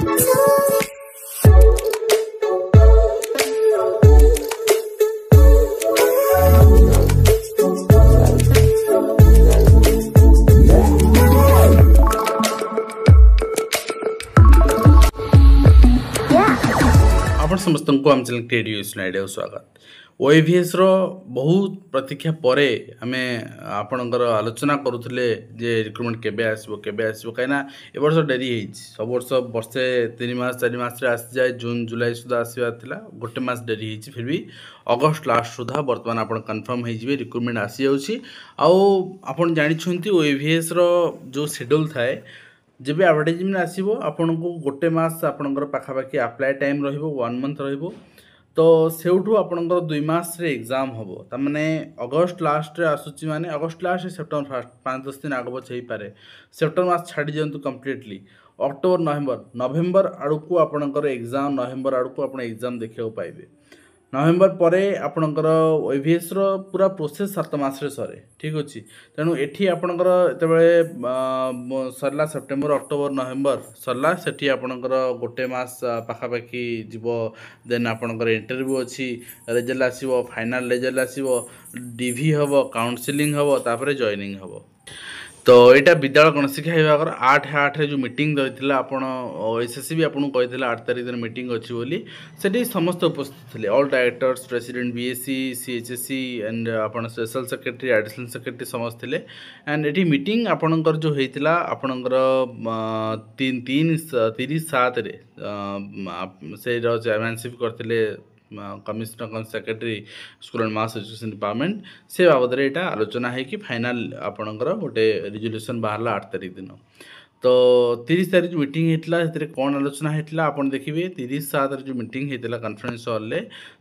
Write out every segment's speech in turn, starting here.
आपण समस्त को आम चैनल क्रिएटिव आइडिया स्वागत। ओएवीएस रो बहुत प्रतीक्षा परे आमे आपणकर आलोचना करूले जे रिक्रुटमेंट केबे आसबो कहीं ए वर्ष डेरी सब वर्ष वर्षे 3 मास 4 मास रे आसी जाए जून जुलाई सुधा आसवा थिला गोटे मास डेरी होइछि फिर भी अगस्त लास्ट सुधा वर्तमान आपण कंफर्म हो जिवे रिक्रुटमेंट आसी जाउछि। आपण जानि छंती ओएवीएस रो जो शेड्यूल थाए जब एडवर्टाइजमेंट आसो आपन को गोटे मास आपणकर पाखापाखि अप्लाई टाइम रहिबो 1 मंथ रहिबो तो सेउठू आपणकर 2 मास रे एग्जाम हबो त माने अगस्त लास्ट रे आसुची माने अगस्त लास्ट सेप्टेम्बर फर्स्ट 5-10 दिन आगो बच पारे सेप्टेम्बर मास छाड़ी जंतु कंप्लीटली अक्टोबर नवेम्बर आड़ू को आपणकर एग्जाम नवेम्बर आड़ू को आपण एग्जाम देखियो पाइबे। नवेम्बर परे आपणकर ओएवीएस रो पूरा प्रोसेस 7 मास रे सरे ठीक अछि। तेणु एठी आपणकर एतबेले सरला सेप्टेम्बर अक्टोबर नवेम्बर सरला सेठी आपणकर गोटे मास पाखापाखि जीवो देन आपणकर इंटरव्यू अछि रिजल्ट आसीबो फाइनल रिजल्ट आसीबो डीवी हबो काउंसलिंग हबो तापरे जॉइनिंग हबो। तो यहाँ विद्यालय गणशिक्षा विभाग 8/8 जो मीटिंग रही आपड़ एसएससी भी आपको कही 8 तारीख दिन मीटिंग अच्छी बोली से समस्त उपस्थित थे all directors president BSC CHSC and आपन स्पेशल सेक्रेटरी एडिशनल सेक्रेटरी समस्त थे एंड ये मीटिंग आपणकर जो होता आपणकर 30/7 से चेयरमैनशिप करते commissioner come secretary school and mass education department से बाबद यहाँ आलोचना है कि फाइनल आपणकर गोटे रिजोल्यूशन बाहर 8 तारीख दिन। तो 30 तारीख जो मीटिंग होता से कौन आलोचना होता आप देखिए 30/7 जो मीटिंग होता कॉन्फ्रेंस हॉल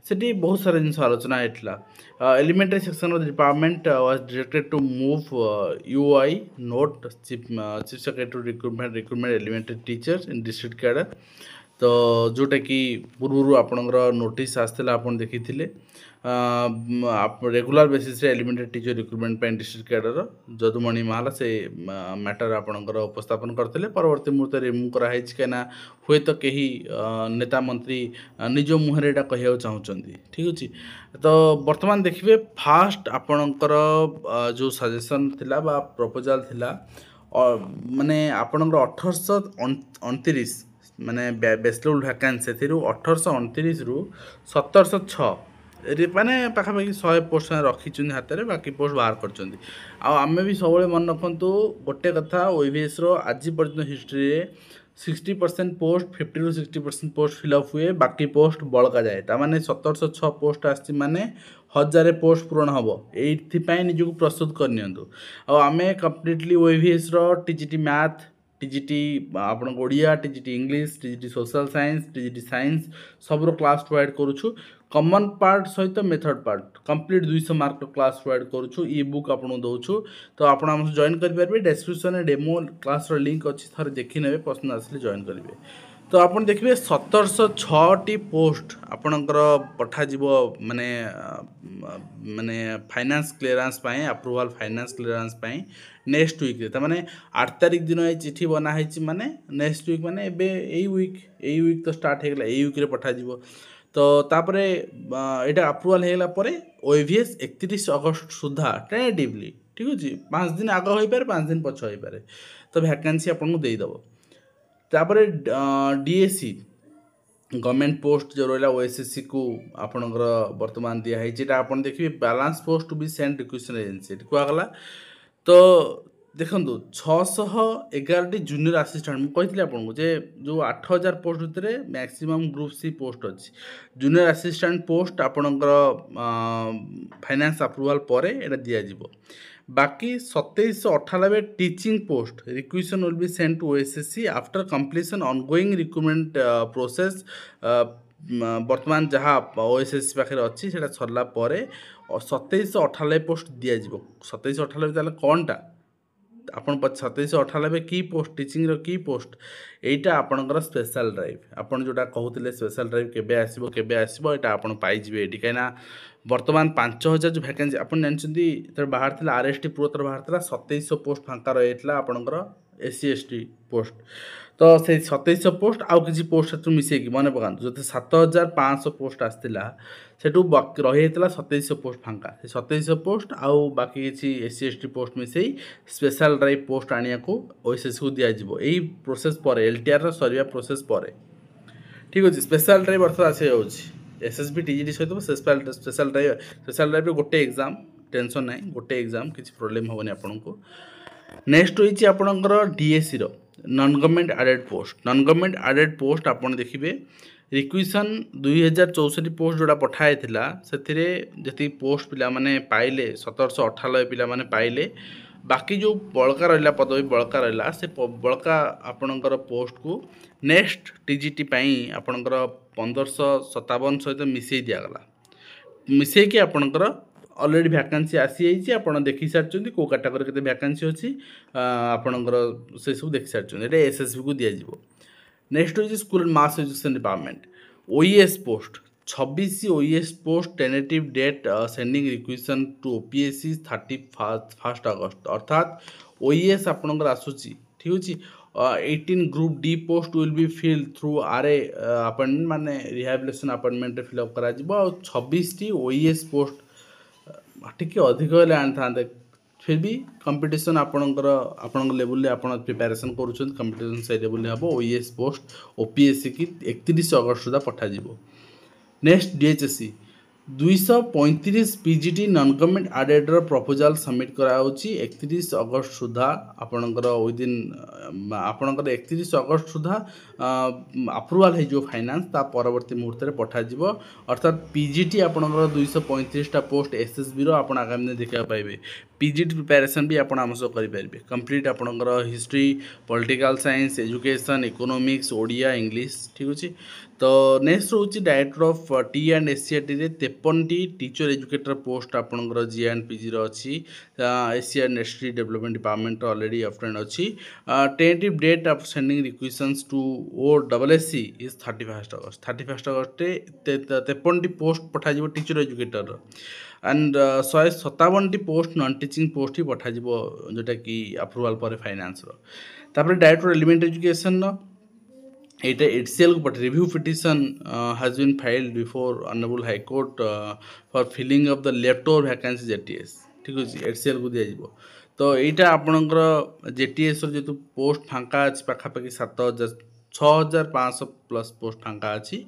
से बहुत सारा जिन आलोचना होता। Elementary section department was directed to move UI note chief secretary recruitment elementary teachers in district cadre तो जोटा कि पूर्व आपणकर नोटिस आसला आप देखी regular basis elementary teacher recruitment पे डिस्ट्रिक्ट कैडर जदुमणि महाला से मैटर आपणकर उपस्थापन करते परवर्ती मुहूर्त रिमूव कराई कहीं हुए तो कहीं नेता मंत्री निज मुहर यहाँ कह चाहते ठीक अच्छे। तो बर्तमान देखिए फास्ट आपणकर जो सजेसन थिला बा प्रपोजाल थिला और माने आपणकर 1829 माने बेचलर वैकेंसी से 1829 रु 1706 माने पाखापाखि 100 पोस्ट रखी हाथ में बाकी पोस्ट बाहर कर आम भी सब मन रखु गोटे कथा ओएवीएस रो आज पर्यटन history 60% post 50 to 60% post fill up हुए बाकी पोस्ट बड़का जाए ताने 1706 पोस्ट आसी माने 1000 पोस्ट पूरण हम ये निजक प्रस्तुत करनी आम कम्प्लीटली ओएवीएस रो टीजीटी मैथ टीजीटी आपण Odia TGT English TGT social science TGT science सब क्लास प्रोवाइड करूछु कॉमन पार्ट सहित method part complete 200 mark class provide करूछु ई बुक आपन दउछु तो आपण हम जॉइन कर परबे डिस्क्रिप्शन में डेमो क्लास रो लिंक अछि थरे देखि नेबे पसंद आसले जॉइन करिवे। तो आपन देखिए 1706 पोस्ट आपणकर पठा जीवो माने माने फाइनेंस क्लियरेंस पाए अप्रूवल फाइनेंस क्लियरेंस पाए नेक्स्ट वीक माने 8 तारीख दिन ये चिठी बना है माने नेक्स्ट वीक माने एबे एई वीक तो स्टार्ट हेगला एई वीक रे पठा जीवो। तो तापरे एटा अप्रूवल हेगला परे ओएवीएस 31 अगस्त सुधा टेंटेटिवली ठीक अछि 5 दिन आगे होई पारे 5 दिन पछ होई पारे तो वैकेंसी आपन को देई दबो। तापरे डीएससी गवर्नमेंट पोस्ट जो रहा ओएसएससी को आपणकर वर्तमान दिखाई आपन देखिए balance post to be sent requisition agency कहला। तो देखो 611 जूनियर असिस्टेंट मुझे आपको जो 8000 पोस्ट भितर मैक्सिमम ग्रुप सी पोस्ट अच्छी जूनियर असिस्टेंट पोस्ट आपणकर फाइनेंस अप्रूवल पर एटा दिज्व बाकी 2798 teaching post requisition will be sent to OSSC after completion ongoing recruitment process वर्तमान जहाँ ओएसएससी पाखे अच्छी से सरला 2798 पोस्ट दिज्व 2798 कौनटा आपन 2798 की पोस्ट टीचिंग रो की पोस्ट एटा आपनकर स्पेशल ड्राइव आपन जोटा कहूले स्पेशल ड्राइव केबे आसीबो एटा आपन पाई जिवे एटी कहिना वर्तमान 5000 जो वैकेंसी आपन जानछंती तर बाहर थिला आरएसटी प्रो तर बाहर थिला 2700 पोस्ट फांका रहितला आपनकर SC ST पोस्ट तो से 2700 पोस्ट आउ किसी पोस्ट से मिसेकी मन पका जो 7500 पोस्ट आसला सेठू रही 2700 पोस्ट फांका 2700 पोस्ट आउ बाकी किसी SC ST पोस्ट मिसई स्पेशल ड्राइव पोस्ट आनिया को OSS को दिज्व यही प्रोसेस पर LTR सरिया प्रोसेस पर ठीक अच्छे स्पेशल ड्राइव अर्थ आसी SSB TGT सहित स्पेशल ड्राइव गोटे एग्जाम टेंशन ना गोटे एग्जाम किसी प्रोब्लेम हेनी आपन को नेक्स्ट होइछि आपणकर DSC रो नॉन गवर्नमेंट एडेड पोस्ट आपन देखिबे रिक्वेशन 2064 पोस्ट जोड़ा पठाए थिला सेथिरे जति पोस्ट पिला माने पाइले 1798 पिला माने पाइले बाकी जो बड़का रहा पदवी बड़का रहा से बड़का आपणकर पोस्ट को नेक्स्ट TGT पाई आपणकर 1557 सहित मिसई दिगला मिसईकि आपणकर ऑलरेडी वैकेंसी आसी जाइए आपन देखि सारछन को कैटेगरी केते वैकेंसी अछि आपनकर से सब देखि सारछन एटा SSB को दिया जिवो नेक्स्ट होइछि school and mass education department OES post 26 OES post tentative date sending requisition to OPSC 31 अगस्त अर्थात OES आपनकर आसुची ठीक अछि 18 group D post will be fill through RA appointment माने रिहैबिलिटेशन अपॉइंटमेंट फिल अप करा जिवो और 26 टी OES पोस्ट टिके अधिक आनी था फिर भी कंपटीशन आपण लेवल आप प्रिपेरेसन करुँच कंपटीशन से लेवल हम OES पोस्ट OPSC की 31 अगस्त सुधा पठाଯିव next DHSC 235 PGT non government aided proposal submit कराउछि 31 अगस्त सुधा आपणकर विदिन आपणकर 31 अगस्त सुधा अप्रूवल है जो फाइनेंस ता परवर्ती मुहूर्त में पठाଯିव अर्थात PGT आपणकर 235 टा पोस्ट SSB रो आपण आगामी दिन देखा पाइबे PGT प्रिपेरेसन भी आपण आमसो करि पारिबे कंप्लीट आपणकर history political science education economics Odia English ठीक अछि तो नेक्स्ट रोचे डायरेक्टर ऑफ T&SCRT रे 53 टी टीचर एजुकेटर पोस्ट आपणकर G&PG रो अछि Asia industry development department already अफ्रेंड अछि tentative date of sending requisitions to OSSC is 31 अगस्त 53 टी पोस्ट पठाजिवो teacher educator and 157 T post non teaching post ही पठाजिवो जोटा कि अप्रूवल पर फाइनेंस रो तापर director element education row Etah HCL but review petition has been filed before Honorable High Court for filling of the leftover vacancies JTS ठीक अछि HCL को दिया जिवो तो एटा आपनकर JTS रो जेतु पोस्ट फांका अछि पाखापाखि 6500 प्लस पोस्ट फांका अछि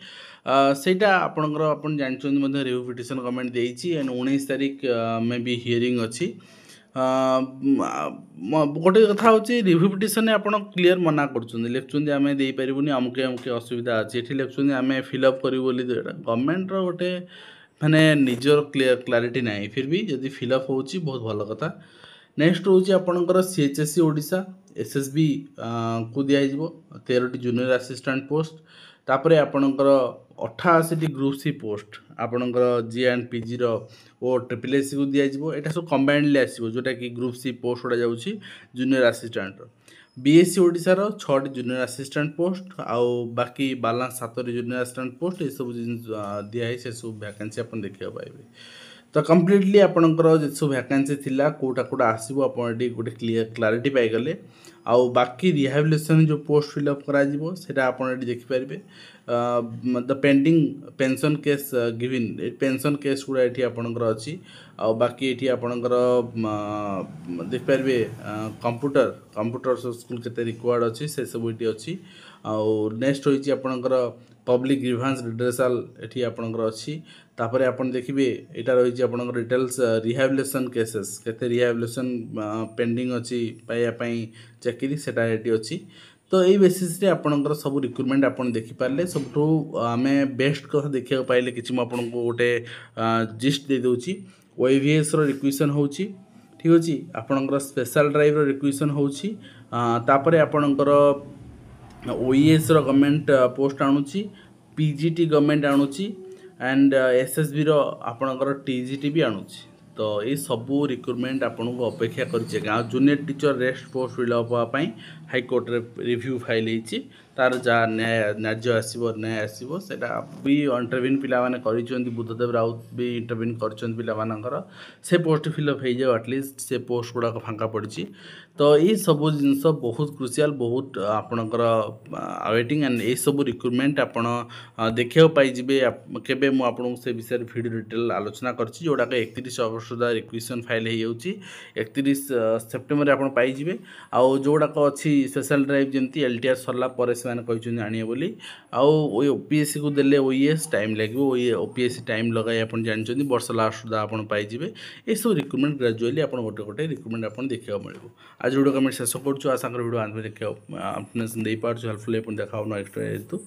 सेटा आपनकर आपन जानछन मध्ये रिव्यू पिटिशन गवर्नमेंट देइछि एंड 19 तारिख में भी हियरिंग अछि गोटे कथा हूँ रिव्यू पिटिशन आप क्लीयर मना कर लिखुं आम दे पारूनी अमुके अमुके असुविधा अच्छी ये लिखुं आम फिलअप करूँ गवर्नमेंट गोटे माने निजर क्लारिटी ना फिर भी जदि फिलअप हो बहुत भल कथा नेक्स्ट हूँ आपणकर CHSE ओडिशा SSB को दिज्व 13 जूनियर असिस्टेंट पोस्ट तापर आपणकर 88 ग्रुप C पोस्ट आपणकर G&PG और SSS को दिज्व यहाँ सब कंबाइंडली आसो जोटा कि ग्रुप C पोस्ट गुड़ा जाऊँगी जूनियर असिस्टेंट BSc ओडिशार 6 जूनियर असिस्टेंट पोस्ट आउ बाकी बालांस 7 जूनियर असिस्टेंट पोस्ट ये सब दिखाई से सब वैकेंसी आप देखा पाइबे तो कम्प्लीटली आपणकर जो सब वैकेंसी थिला कोटा कोटा आसो आप गोटे क्लारिटी पाइगले आउ बाकी रिहैबिलिटेशन जो पोस्ट फिलअप करा आप देखिपारे the pending pension case given pension case गुड़ा ये आपणकर अच्छी आ बाकी ये आपणकर देखिपारे कंप्यूटर स्कूल केते रिक्वायर्ड अच्छी से सब ये अच्छी आउ नेक्स्ट होइछि आपणकर पब्लिक ग्रीवांस रिड्रेसल एठी आपणकर अच्छी तापर आपन देखिबे एटा रही आपणकर डिटेल्स रिहैबिलिटेशन केसेस केते रिहैबिलिटेशन पेंडिंग अच्छी पाइया पई चाकरी सेटा एटी अच्छी तो यही बेसीस रे आपणकर सब रिक्रुटमेंट आपन देखि पारले सब आमे बेस्ट कथा देखिया पाइले किछि म आपन को गोटे जिस्ट दे दोछि OAVS रो रिक्वेशन होछि ठीक अछि आपणकर स्पेशल ड्राइव रो रिक्वेशन होछि तापर आपणकर OES रो गवर्नमेंट पोस्ट आणुछि PGT गवर्नमेंट आणुछि एंड SSB रो आपणकर TGT भी आणुछि तो ये सबू रिक्रुटमेंट आपन को अपेक्षा करिছে junior teacher rest post fill up होगापी हाईकोर्ट रे रिव्यू फाइल होती तार जहाँ न्याय आसो न्याय आसो से भी इंटरव्यू पाने बुद्धदेव राउत भी इंटरव्यू कर से पोस्ट फिलअप हो जाए एटलिस्ट से पोस्ट गुड़ाक फांका पड़ी तो ये सब जिनस बहुत क्रुशियाल बहुत आपणकर अवेटिंग एंड ये सब रिक्रुटमेंट आपण देखा पाइबे केबे मु आपन से विषय वीडियो डिटेल आलोचना करछि जोड़ाक 31 अगस्त सुधा रिक्वेशन फाइल हो जाउछि 31 सेप्टेम्बर आप पाइबे आउ जोड़ाक अच्छी स्पेशल ड्राइव जमी एलटीआर सरला पर से आने बोली आउ ओपीएससी को देले ओएस टाइम लगे ओपीएससी टाइम लगाई आप जानते वर्ष लास्ट सुधा आप पाइबे ये सब रिक्रुटमेंट ग्रेजुअली आप गोटे गोटे रिक्रुटमेंट आप देखा मिले आज वीडियो कमेंट शेष करूँ आशा कर वीडियो देखा हेल्पफुल देखा नेक्स्ट हेतु